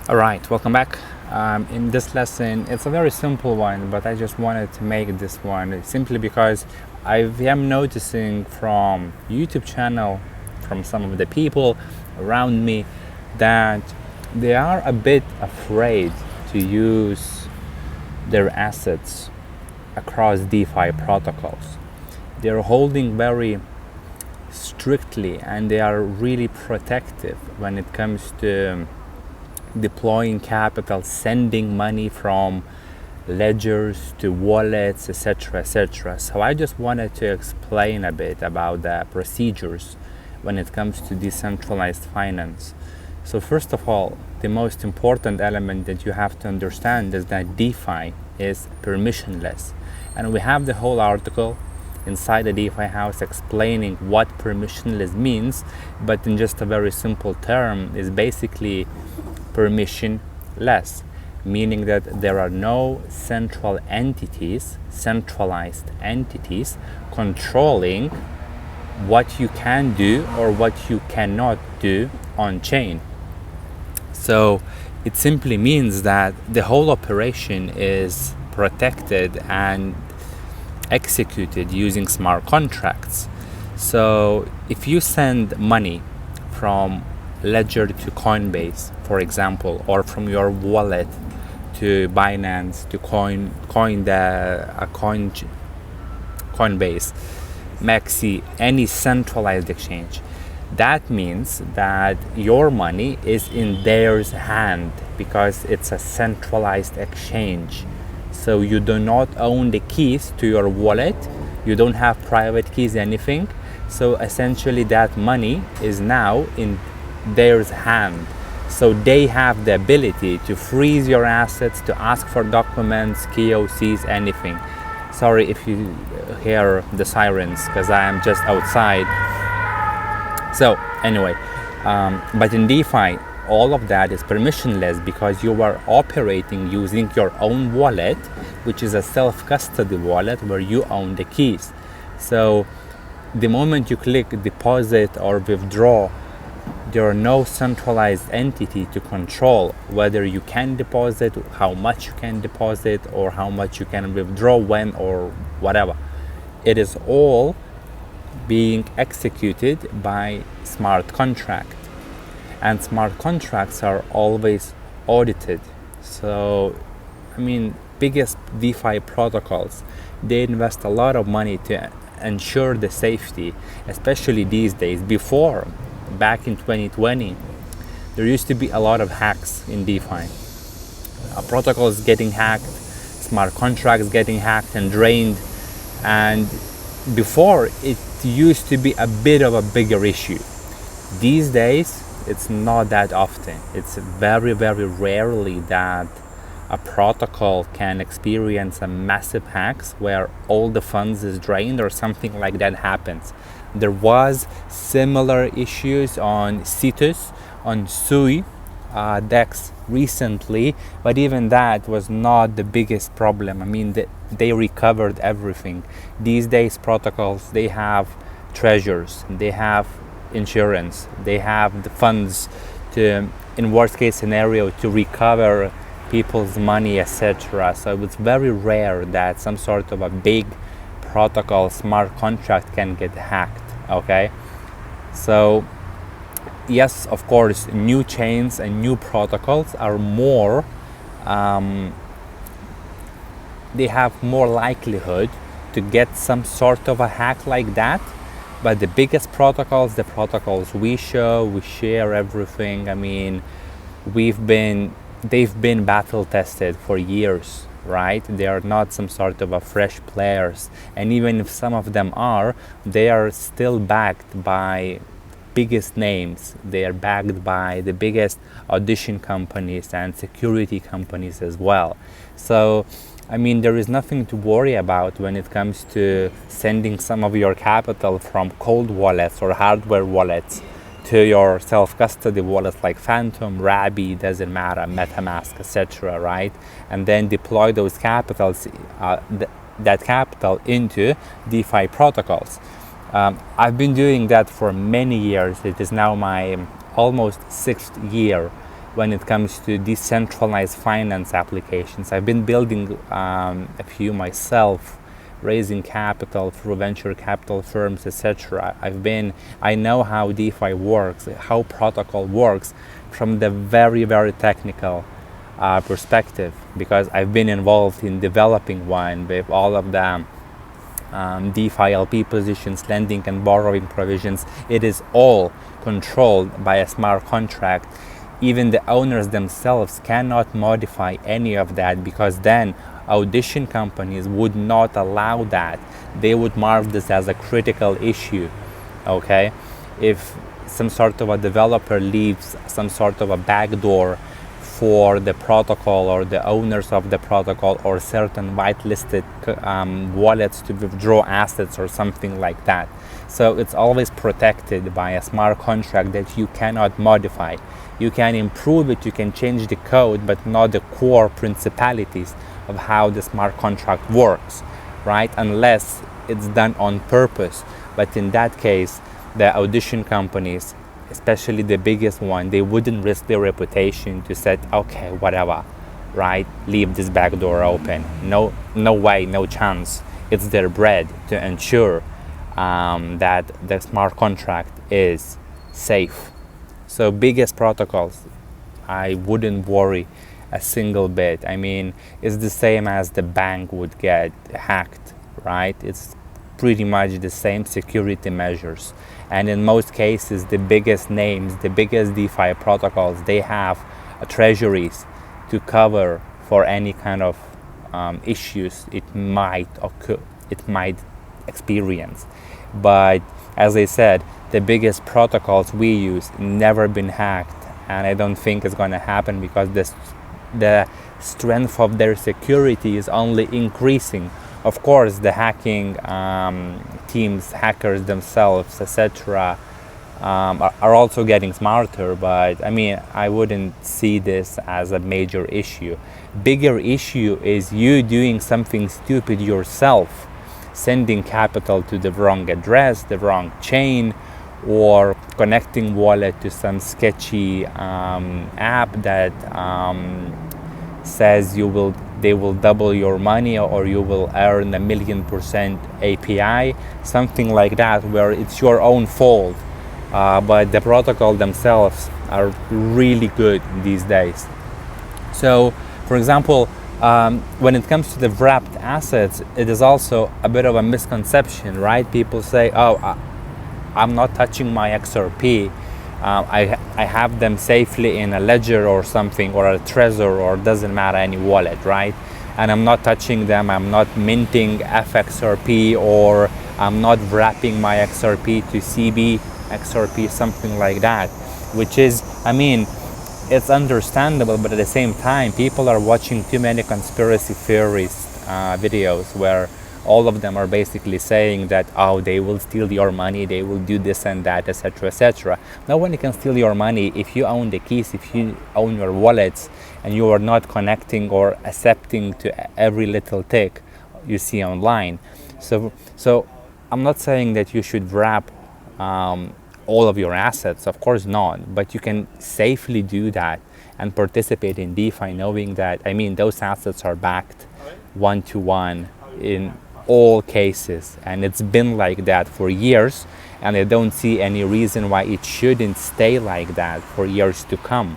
All right, welcome back. In this lesson, it's a very simple one, but I just wanted to make this one simply because I am noticing from YouTube channel, from some of the people around me, that they are a bit afraid to use their assets across DeFi protocols. They're holding very strictly and they are really protective when it comes to deploying capital, sending money from ledgers to wallets, etc., etc. So I just wanted to explain a bit about the procedures when it comes to decentralized finance. So first of all, the most important element that you have to understand is that DeFi is permissionless. And we have the whole article inside the DeFi House explaining what permissionless means, but in just a very simple term is basically permissionless, meaning that there are no centralized entities controlling what you can do or what you cannot do on chain. So it simply means that the whole operation is protected and executed using smart contracts. So if you send money from Ledger to Coinbase, for example, or from your wallet to Binance to Coinbase, Maxi, any centralized exchange, that means that your money is in their hand because it's a centralized exchange. So you do not own the keys to your wallet, you don't have private keys, anything. So essentially that money is now in their hand. So they have the ability to freeze your assets, to ask for documents, KOCs, anything. Sorry if you hear the sirens because I am just outside. So anyway, but in DeFi, all of that is permissionless because you are operating using your own wallet, which is a self-custody wallet where you own the keys. So the moment you click deposit or withdraw, there are no centralized entity to control whether you can deposit, how much you can deposit, or how much you can withdraw when or whatever. It is all being executed by smart contract, and smart contracts are always audited. So biggest DeFi protocols, they invest a lot of money to ensure the safety, especially these days. Before, back in 2020, there used to be a lot of hacks in DeFi. Protocols getting hacked, smart contracts getting hacked and drained, and before it used to be a bit of a bigger issue. These days, it's not that often. It's very, very rarely that a protocol can experience a massive hacks where all the funds is drained or something like that happens. There was similar issues on Cetus, on Sui, DEX recently, but even that was not the biggest problem. They recovered everything. These days protocols, they have treasures, they have insurance, they have the funds to, in worst case scenario, to recover people's money, etc. So it's very rare that some sort of a big protocol smart contract can get hacked. Okay, so yes, of course, new chains and new protocols are more they have more likelihood to get some sort of a hack like that. But the biggest protocols, the protocols we share everything. They've been battle tested for years, right? They are not some sort of a fresh players, and even if some of them are, they are still backed by biggest names. They are backed by the biggest audition companies and security companies as well. So there is nothing to worry about when it comes to sending some of your capital from cold wallets or hardware wallets to your self-custody wallets like Phantom, Rabby, doesn't matter, MetaMask, etc., right? And then deploy those capitals, that capital into DeFi protocols. I've been doing that for many years. It is now my almost 6th year when it comes to decentralized finance applications. I've been building a few myself, raising capital through venture capital firms, etc. I know how DeFi works, how protocol works from the very, very technical perspective, because I've been involved in developing one with all of the DeFi LP positions, lending and borrowing provisions. It is all controlled by a smart contract. Even the owners themselves cannot modify any of that, because then audition companies would not allow that. They would mark this as a critical issue. Okay, if some sort of a developer leaves some sort of a backdoor for the protocol or the owners of the protocol or certain whitelisted wallets to withdraw assets or something like that. So it's always protected by a smart contract that you cannot modify. You can improve it, you can change the code, but not the core principalities of how the smart contract works, right? Unless it's done on purpose. But in that case, the audition companies, especially the biggest one, they wouldn't risk their reputation to say, okay, whatever, right? Leave this back door open. No way, no chance. It's their bread to ensure that the smart contract is safe. So biggest protocols, I wouldn't worry a single bit. I mean, it's the same as the bank would get hacked, right? It's pretty much the same security measures. And in most cases, the biggest names, the biggest DeFi protocols, they have treasuries to cover for any kind of issues it might occur, it might experience. But as I said, the biggest protocols we use never been hacked, and I don't think it's going to happen, because the strength of their security is only increasing. Of course, the hacking teams, hackers themselves, etc., are also getting smarter, but I mean, I wouldn't see this as a major issue. Bigger issue is you doing something stupid yourself, sending capital to the wrong address, the wrong chain, or connecting wallet to some sketchy app that says they will double your money, or you will earn 1,000,000% API, something like that, where it's your own fault. But the protocol themselves are really good these days. So, for example, when it comes to the wrapped assets, it is also a bit of a misconception, right? People say, oh, I'm not touching my XRP. I have them safely in a ledger or something, or a Trezor, or doesn't matter, any wallet, right? And I'm not touching them, I'm not minting FXRP, or I'm not wrapping my XRP to CB XRP, something like that. Which is, I mean, it's understandable, but at the same time, people are watching too many conspiracy theorist videos where all of them are basically saying that, oh, they will steal your money, they will do this and that, etc., etc. No one can steal your money if you own the keys, if you own your wallets, and you are not connecting or accepting to every little tick you see online. So I'm not saying that you should wrap all of your assets, of course not, but you can safely do that and participate in DeFi, knowing that, I mean, those assets are backed one-to-one in all cases, and it's been like that for years, and I don't see any reason why it shouldn't stay like that for years to come.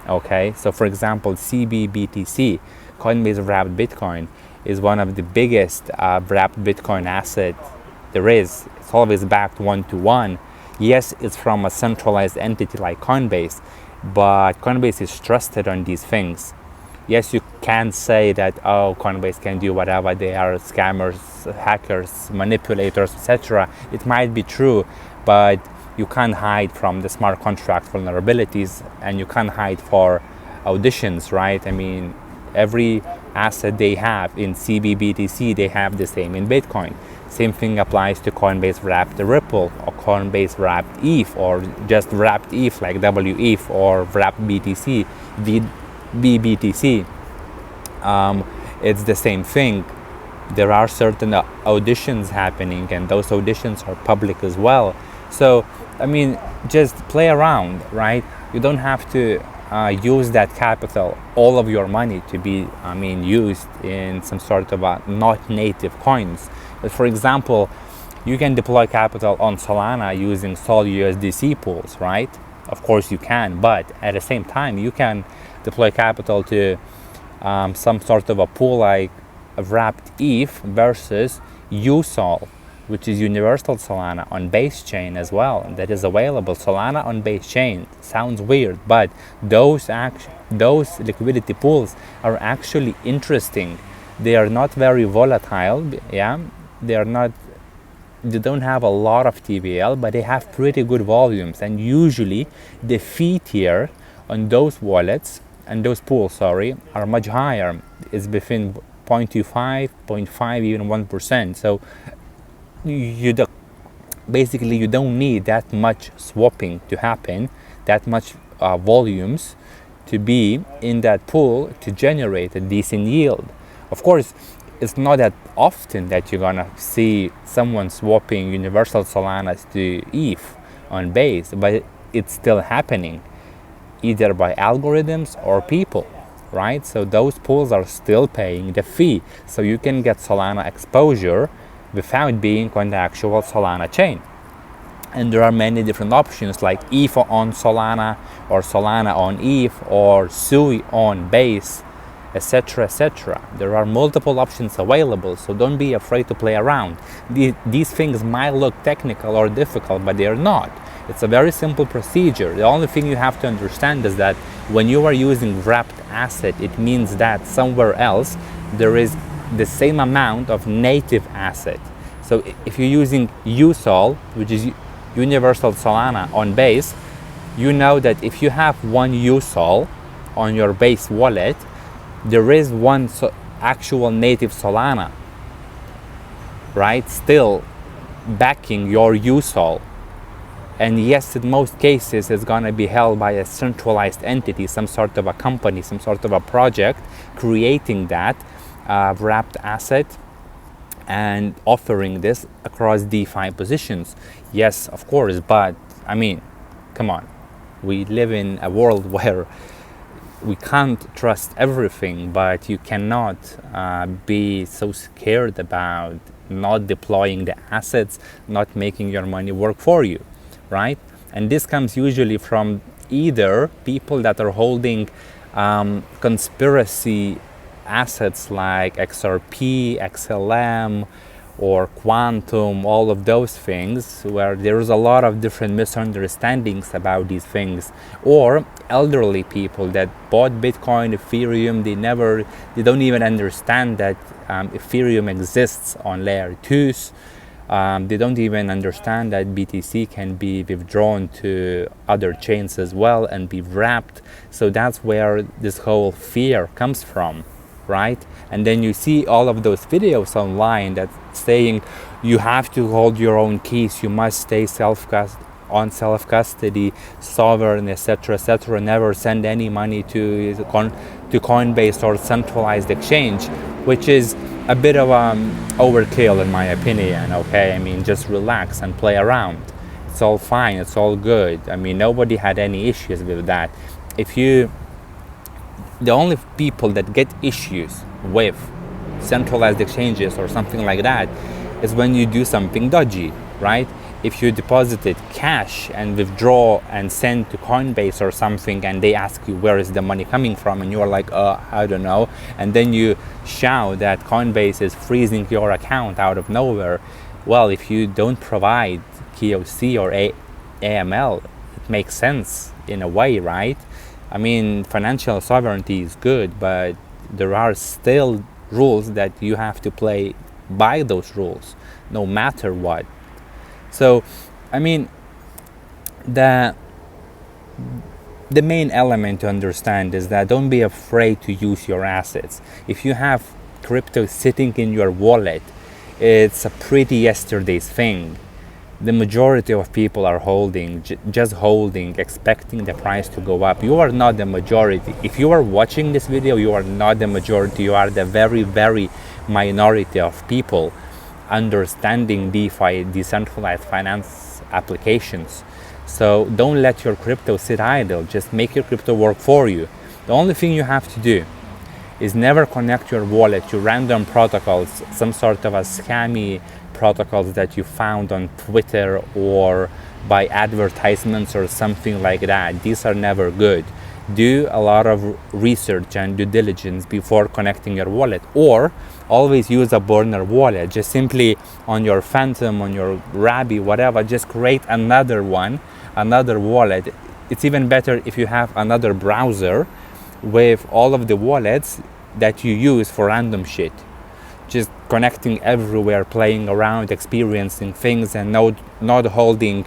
Okay, so for example, CBBTC, Coinbase wrapped Bitcoin, is one of the biggest wrapped Bitcoin asset there is. It's always backed one-to-one. Yes, it's from a centralized entity like Coinbase, but Coinbase is trusted on these things. Yes, you can say that, oh, Coinbase can do whatever, they are scammers, hackers, manipulators, etc. It might be true, but you can't hide from the smart contract vulnerabilities, and you can't hide for auditions, right? I mean, every asset they have in CBBTC, they have the same in Bitcoin. Same thing applies to Coinbase wrapped Ripple, or Coinbase wrapped ETH, or just wrapped ETH like WETH, or wrapped BTC, BBTC. It's the same thing. There are certain auditions happening, and those auditions are public as well. So, I mean, just play around, right? You don't have to use that capital, all of your money, to be, used in some sort of a not native coins. But for example, you can deploy capital on Solana using Sol USDC pools, right? Of course you can, but at the same time, you can deploy capital to some sort of a pool like wrapped ETH versus USOL, which is Universal Solana on base chain as well. That is available. Solana on base chain sounds weird, but those liquidity pools are actually interesting. They are not very volatile. Yeah, they don't have a lot of TVL, but they have pretty good volumes. And usually the fee tier on those wallets and those pools, are much higher. It's between 0.25, 0.5, even 1%. So you don't need that much swapping to happen, that much volumes to be in that pool to generate a decent yield. Of course, it's not that often that you're gonna see someone swapping Universal Solanas to ETH on base, but it's still happening, either by algorithms or people, right? So those pools are still paying the fee, so you can get Solana exposure without being on the actual Solana chain. And there are many different options like ETH on Solana, or Solana on ETH, or SUI on base, etc., etc. There are multiple options available, so don't be afraid to play around. These things might look technical or difficult, but they are not. It's a very simple procedure. The only thing you have to understand is that when you are using wrapped asset, it means that somewhere else there is the same amount of native asset. So if you're using USOL, which is Universal Solana on base, you know that if you have one USOL on your base wallet, there is one actual native Solana, right, still backing your USOL. And yes, in most cases, it's gonna be held by a centralized entity, some sort of a company, some sort of a project creating that wrapped asset and offering this across DeFi positions. Yes, of course, but come on. We live in a world where we can't trust everything, but you cannot be so scared about not deploying the assets, not making your money work for you, right? And this comes usually from either people that are holding conspiracy assets like XRP, XLM, or Quantum, all of those things, where there's a lot of different misunderstandings about these things, or elderly people that bought Bitcoin, Ethereum, they don't even understand that Ethereum exists on layer 2s. They don't even understand that BTC can be withdrawn to other chains as well and be wrapped. So that's where this whole fear comes from, right? And then you see all of those videos online that saying you have to hold your own keys, you must stay on self-custody, sovereign, etc., etc. Never send any money to Coinbase or centralized exchange, which is a bit of overkill in my opinion. Okay, just relax and play around. It's all fine, it's all good. Nobody had any issues with that. The only people that get issues with centralized exchanges or something like that is when you do something dodgy, right? If you deposited cash and withdraw and send to Coinbase or something, and they ask you where is the money coming from, and you are like, I don't know, and then you shout that Coinbase is freezing your account out of nowhere. Well, if you don't provide KOC or AML, it makes sense in a way, right? Financial sovereignty is good, but there are still rules that you have to play by those rules, no matter what. So, the main element to understand is that don't be afraid to use your assets. If you have crypto sitting in your wallet, it's a pretty yesterday's thing. The majority of people are holding, just holding, expecting the price to go up. You are not the majority. If you are watching this video, you are not the majority. You are the very, very minority of people understanding DeFi, decentralized finance applications. So don't let your crypto sit idle. Just make your crypto work for you. The only thing you have to do is never connect your wallet to random protocols, some sort of a scammy protocols that you found on Twitter or by advertisements or something like that. These are never good. Do a lot of research and due diligence before connecting your wallet, or always use a burner wallet. Just simply on your Phantom, on your Rabby, whatever, just create another one, another wallet. It's even better if you have another browser with all of the wallets that you use for random shit. Just connecting everywhere, playing around, experiencing things, and not holding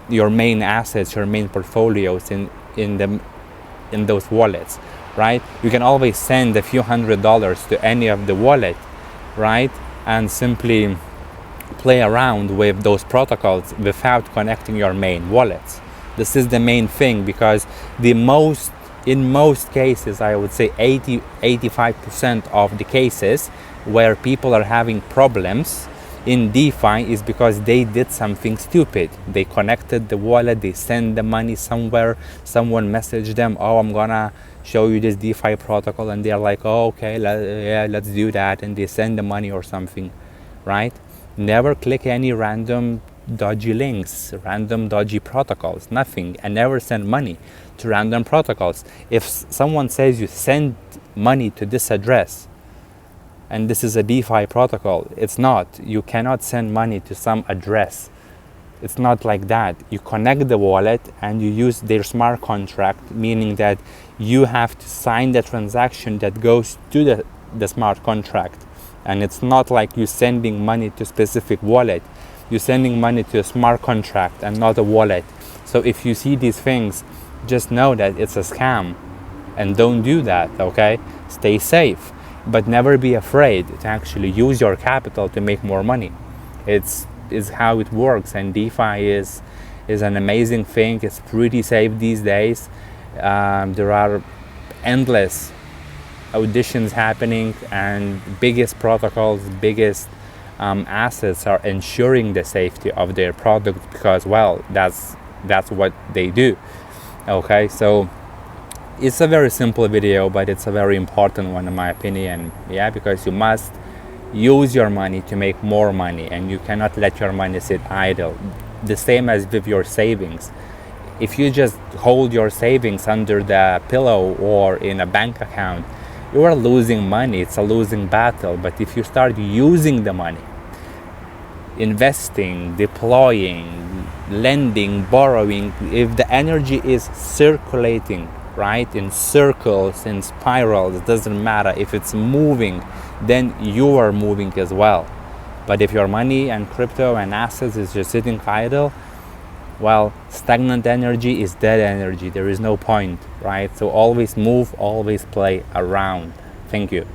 your main assets, your main portfolios in those wallets, right? You can always send a few $100s to any of the wallet, right? And simply play around with those protocols without connecting your main wallets. This is the main thing, because in most cases, I would say 85% of the cases where people are having problems in DeFi is because they did something stupid. They connected the wallet, they send the money somewhere, someone messaged them, oh, I'm gonna show you this DeFi protocol, and they're like, oh, okay, let's do that, and they send the money or something, right? Never click any random dodgy links, random dodgy protocols, nothing, and never send money to random protocols. If someone says you send money to this address and this is a DeFi protocol, it's not. You cannot send money to some address. It's not like that. You connect the wallet and you use their smart contract, meaning that you have to sign the transaction that goes to the smart contract. And it's not like you sending money to a specific wallet. You're sending money to a smart contract and not a wallet. So if you see these things, just know that it's a scam, and don't do that, okay? Stay safe, but never be afraid to actually use your capital to make more money. It's how it works, and DeFi is an amazing thing. It's pretty safe these days. There are endless auditions happening, and biggest protocols, biggest assets are ensuring the safety of their product, because, well, that's what they do. Okay, so it's a very simple video, but it's a very important one in my opinion. Yeah, because you must use your money to make more money, and you cannot let your money sit idle. The same as with your savings. If you just hold your savings under the pillow or in a bank account, you are losing money. It's a losing battle. But if you start using the money, investing, deploying, lending, borrowing, if the energy is circulating, right, in circles, in spirals, it doesn't matter. If it's moving, then you are moving as well. But if your money and crypto and assets is just sitting idle, well, stagnant energy is dead energy. There is no point, right? So always move, always play around. Thank you.